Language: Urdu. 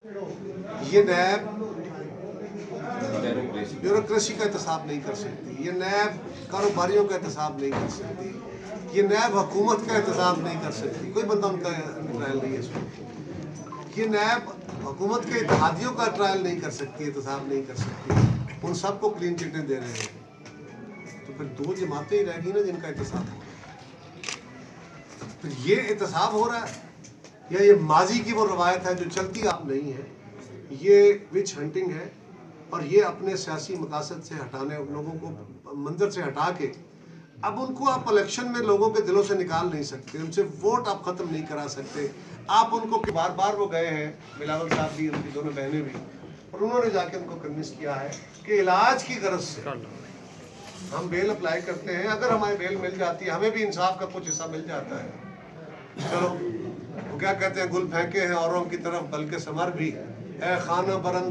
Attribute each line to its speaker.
Speaker 1: یہ نیب بیوروکریسی کا احتساب نہیں کر سکتی، یہ نیب کاروباریوں کا احتساب نہیں کر سکتی، یہ نیب حکومت کا احتساب نہیں کر سکتی، کوئی بندہ ان کا ٹرائل نہیں ہے اس میں، یہ نیب حکومت کے اتحادیوں کا ٹرائل نہیں کر سکتی، احتساب نہیں کر سکتی، ان سب کو کلین چٹیں دے رہے ہیں، تو پھر دو جماعتیں ہی رہ گی نا جن کا احتساب ہو رہا ہے۔ پھر یہ احتساب ہو رہا ہے یا یہ ماضی کی وہ روایت ہے جو چلتی آپ نہیں ہے، یہ وچ ہنٹنگ ہے، اور یہ اپنے سیاسی مقاصد سے ہٹانے، لوگوں کو منظر سے ہٹا کے اب ان کو آپ الیکشن میں لوگوں کے دلوں سے نکال نہیں سکتے، ان سے ووٹ آپ ختم نہیں کرا سکتے۔ آپ ان کو بار بار وہ گئے ہیں، بلاول صاحب بھی، ان کی دونوں بہنیں بھی، اور انہوں نے جا کے ان کو کنوینس کیا ہے کہ علاج کی غرض سے ہم بیل اپلائی کرتے ہیں، اگر ہماری بیل مل جاتی ہے ہمیں بھی انصاف کا کچھ حصہ مل جاتا ہے۔ چلو وہ کیا کہتے ہیں، گل پھینکے ہیں اوروں کی طرف بلکہ ثمر بھی، اے خانہ برند